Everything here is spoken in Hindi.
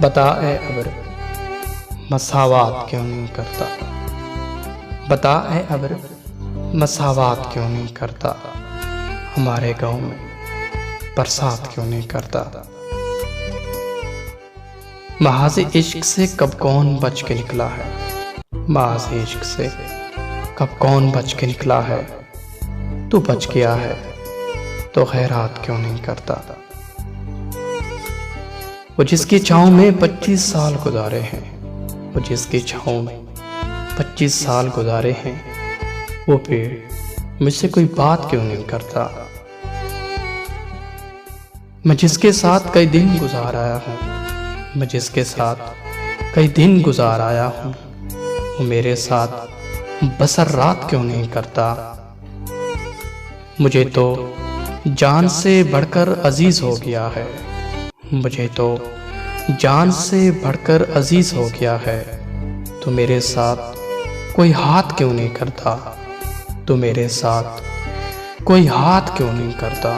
बता ए अब्र मसावात क्यों नहीं करता। बता ए अब्र मसावात क्यों नहीं करता। हमारे गांव में बरसात क्यों नहीं करता। महाज़ इश्क से कब कौन बच के निकला है। महाज़ इश्क से कब कौन बच के निकला है। तू बच गया है तो खैरात क्यों नहीं करता। वो जिसकी छाँव में 25 साल गुजारे हैं। वो जिसकी छाँव में 25 साल गुजारे हैं। वो पेड़ मुझसे कोई बात क्यों नहीं करता। मैं जिसके साथ कई दिन गुजार आया हूँ। मैं जिसके साथ कई दिन गुजार आया हूँ। वो मेरे साथ बसर रात क्यों नहीं करता। मुझे तो जान से बढ़कर अजीज हो गया है। मुझे तो जान से बढ़कर अजीज हो गया है। तो मेरे साथ कोई हाथ क्यों नहीं करता। तो मेरे साथ कोई हाथ क्यों नहीं करता।